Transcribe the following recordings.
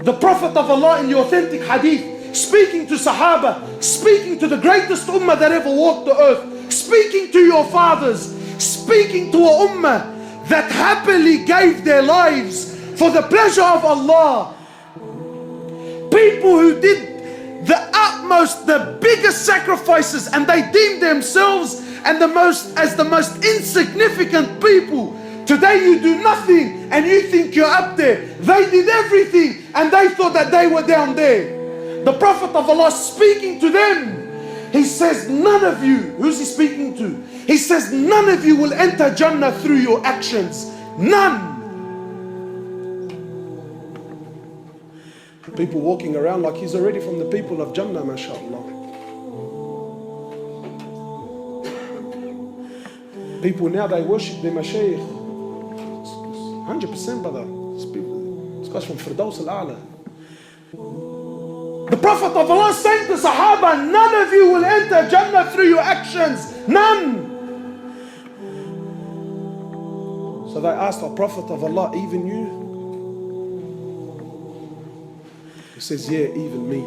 The Prophet of Allah in the authentic hadith, speaking to Sahaba, speaking to the greatest ummah that ever walked the earth, speaking to your fathers, speaking to a ummah that happily gave their lives for the pleasure of Allah. People who did the utmost, the biggest sacrifices, and they deemed themselves as the most insignificant people. Today you do nothing and you think you're up there. They did everything and they thought that they were down there. The Prophet of Allah speaking to them, he says, none of you, who's he speaking to? He says, none of you will enter Jannah through your actions. None. People walking around like he's already from the people of Jannah, mashallah. People now, they worship their mashaykh. 100%, brother. This guy's from Firdaus al-A'la. The Prophet of Allah saying to Sahaba, none of you will enter Jannah through your actions. None. So they asked the Prophet of Allah, even you? He says, yeah, even me.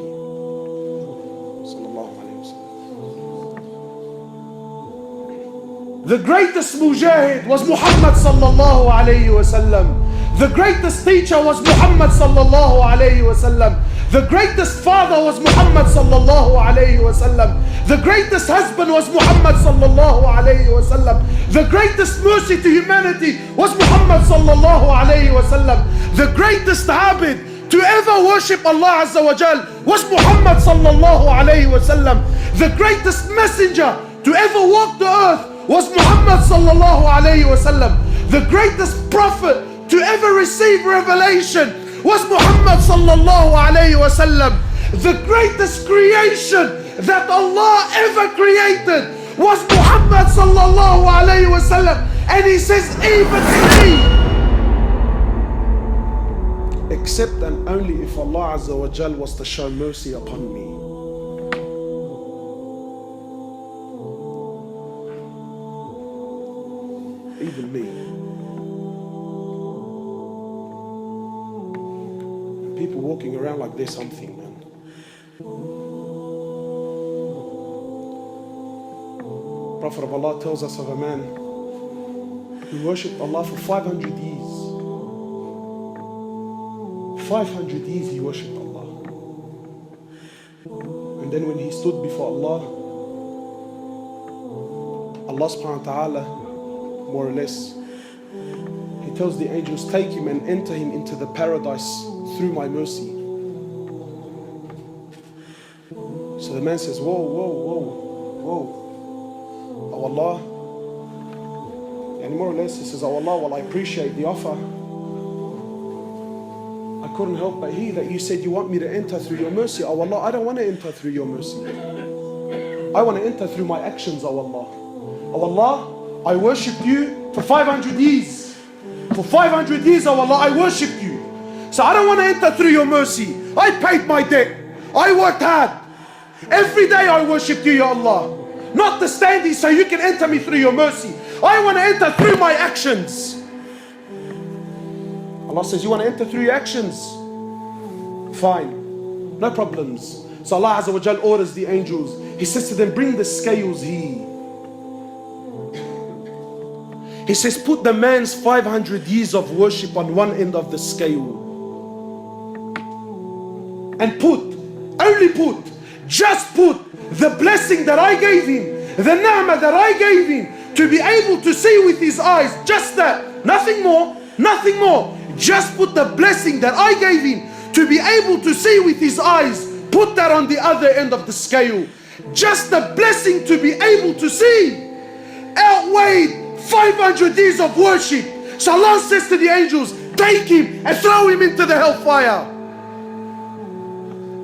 The greatest mujahid was Muhammad sallallahu alayhi wasallam. The greatest teacher was Muhammad sallallahu alayhi wasallam. The greatest father was Muhammad sallallahu alayhi wasallam. The greatest husband was Muhammad sallallahu alayhi wasallam. The greatest mercy to humanity was Muhammad sallallahu alayhi wasallam. The greatest abid to ever worship Allah Azza wa Jal was Muhammad sallallahu alayhi wasallam. The greatest messenger to ever walk the earth was Muhammad sallallahu alayhi wasallam. The greatest prophet to ever receive revelation was Muhammad sallallahu alayhi wasallam. The greatest creation that Allah ever created was Muhammad sallallahu alayhi wasallam. And he says, even me, except and only if Allah Azza wa Jal was to show mercy upon me. Even me. People walking around like there's something, man. Prophet of Allah tells us of a man who worshipped Allah for 500 years. 500 years he worshipped Allah. And then when he stood before Allah, Allah subhanahu wa ta'ala, more or less, he tells the angels, take him and enter him into the paradise through my mercy. So the man says, whoa, whoa, whoa, whoa. Oh Allah. And more or less he says, oh Allah, well I appreciate the offer. I couldn't help but hear that you said you want me to enter through your mercy. Oh Allah, I don't want to enter through your mercy. I want to enter through my actions, oh Allah. Oh Allah, I worshipped you for 500 years. For 500 years, oh Allah, I worshipped you. So I don't want to enter through your mercy. I paid my debt. I worked hard. Every day I worshipped you, Ya Allah. Not to stand here so you can enter me through your mercy. I want to enter through my actions. Allah says, you want to enter through your actions? Fine. No problems. So Allah Azza wa Jal orders the angels. He says to them, bring the scales here. He says, put the man's 500 years of worship on one end of the scale. And just put the blessing that I gave him, the ni'mah that I gave him, to be able to see with his eyes, just that, nothing more, nothing more. Just put the blessing that I gave him to be able to see with his eyes, put that on the other end of the scale. Just the blessing to be able to see outweighed 500 years of worship. So Allah says to the angels, take him and throw him into the hellfire.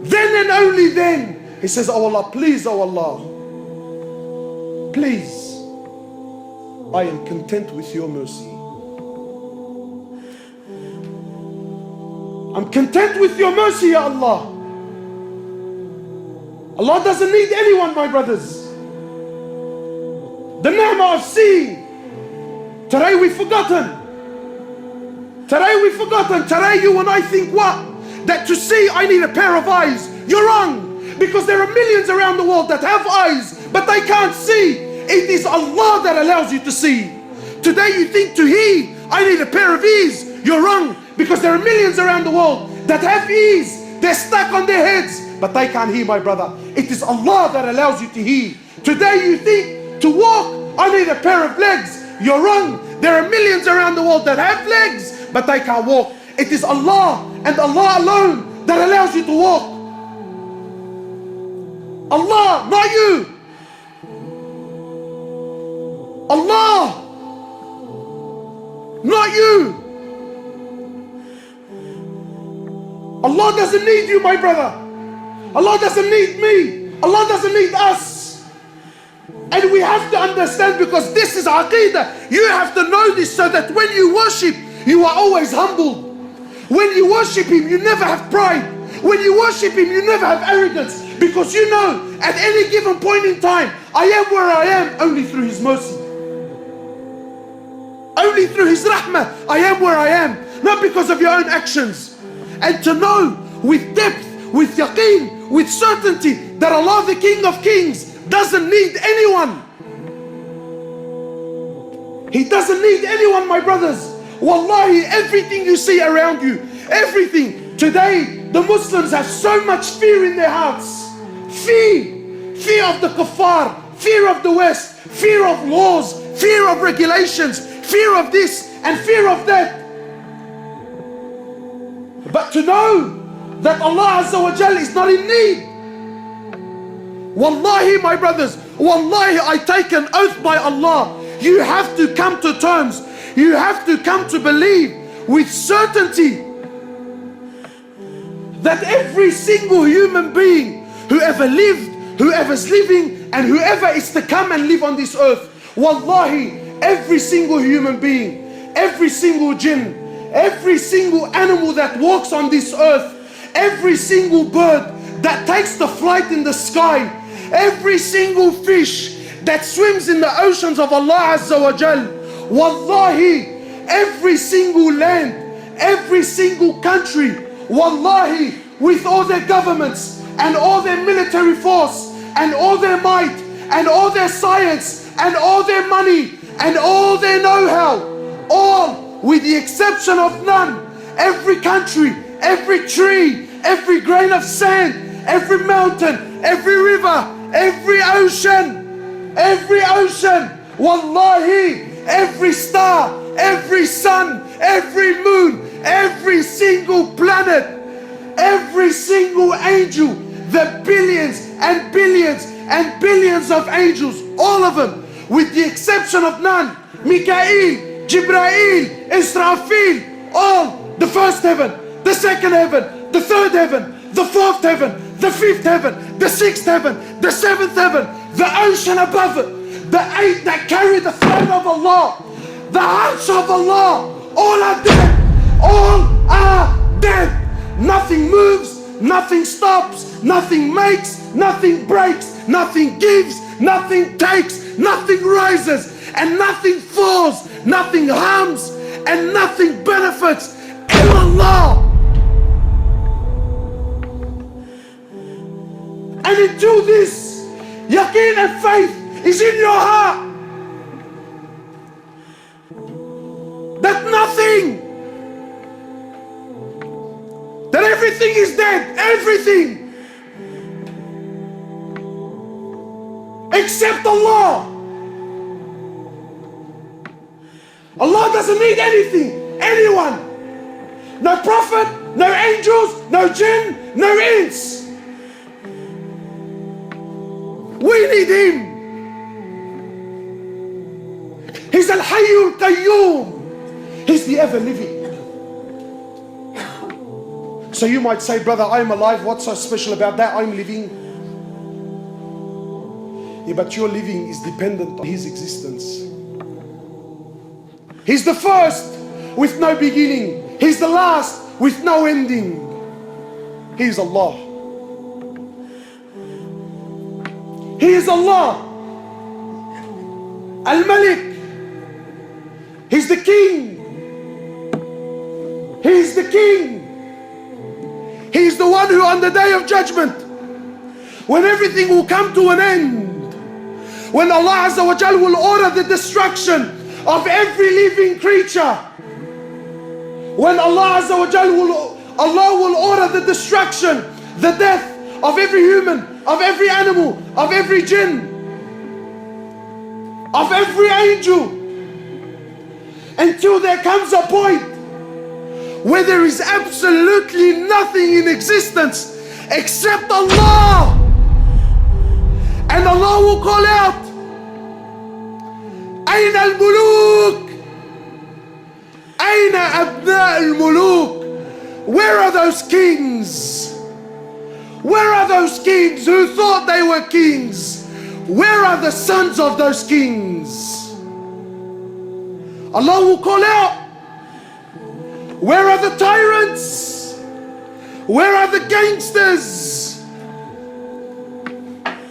Then and only then, he says, oh Allah, please, oh Allah, please, I am content with your mercy. I'm content with your mercy, Ya Allah. Allah doesn't need anyone, my brothers. The ni'mah of seeing. Today we've forgotten. Today we've forgotten. Today you and I think what? that to see I need a pair of eyes. You're wrong, because there are millions around the world that have eyes, but they can't see. It is Allah that allows you to see. Today you think to hear, I need a pair of ears. You're wrong, because there are millions around the world that have ears. They're stuck on their heads, but they can't hear, my brother. It is Allah that allows you to hear. Today you think to walk, I need a pair of legs. You're wrong. There are millions around the world that have legs, but they can't walk. It is Allah and Allah alone that allows you to walk. Allah, not you. Allah, not you. Allah doesn't need you, my brother. Allah doesn't need me. Allah doesn't need us. And we have to understand, because this is Aqidah. You have to know this so that when you worship, you are always humble. When you worship Him, you never have pride. When you worship Him, you never have arrogance. Because you know, at any given point in time, I am where I am only through His mercy. Only through His rahmah, I am where I am. Not because of your own actions. And to know with depth, with yaqeen, with certainty, that Allah, the King of Kings, doesn't need anyone. He doesn't need anyone, my brothers. Wallahi, everything you see around you, everything. Today, the Muslims have so much fear in their hearts. Fear of the kuffar, fear of the West, fear of laws, fear of regulations, fear of this and fear of that. But to know that Allah Azza wa Jal is not in need. Wallahi, my brothers, wallahi, I take an oath by Allah. You have to come to terms. You have to come to believe with certainty that every single human being, whoever lived, whoever's living, and whoever is to come and live on this earth, wallahi, every single human being, every single jinn, every single animal that walks on this earth, every single bird that takes the flight in the sky, every single fish that swims in the oceans of Allah Azza wa Jal, wallahi, every single land, every single country, wallahi, with all their governments and all their military force and all their might and all their science and all their money and all their know-how, all with the exception of none, every country, every tree, every grain of sand, every mountain, every river, every ocean, wallahi, every star, every sun, every moon, every single planet, every single angel, the billions and billions and billions of angels, all of them, with the exception of none, Mikael, Jibrail, Israfil, all, the first heaven, the second heaven, the third heaven, the fourth heaven, the fifth heaven, the sixth heaven, the seventh heaven, the ocean above it, the eight that carry the throne of Allah, the arsh of Allah, all are dead. All are dead. Nothing moves, nothing stops, nothing makes, nothing breaks, nothing gives, nothing takes, nothing rises, and nothing falls, nothing harms, and nothing benefits. Illallah. And until this yaqeen and faith is in your heart, that nothing, that everything is dead, everything, except Allah. Allah doesn't need anything, anyone. No prophet, no angels, no jinn, no ins. We need Him. He's Al-Hayyul Qayyum. He's the ever-living. So you might say, brother, I'm alive. What's so special about that? I'm living. Yeah, but your living is dependent on His existence. He's the first with no beginning. He's the last with no ending. He is Allah. He is Allah. Al-Malik. He's the King. He is the King. one who on the day of judgment, when everything will come to an end, when Allah Azza wa Jal will order the destruction of every living creature, when Allah Azza wa Jal will order the destruction, the death of every human, of every animal, of every jinn, of every angel, until there comes a point where there is absolutely nothing in existence except Allah. And Allah will call out, أين الملوك? أين أبناء الملوك? Where are those kings? Where are those kings who thought they were kings? Where are the sons of those kings? Allah will call out, where are the tyrants? Where are the gangsters?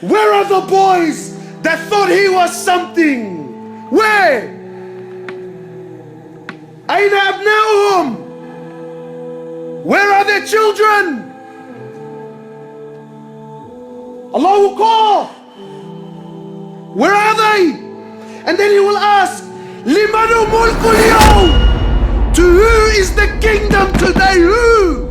Where are the boys that thought he was something? Where? أين أبناؤهم? Where are their children? Allah will call, where are they? And then He will ask, لِمَنُ مُلْكُ الْيَوْمِ? To who is the kingdom today? Who?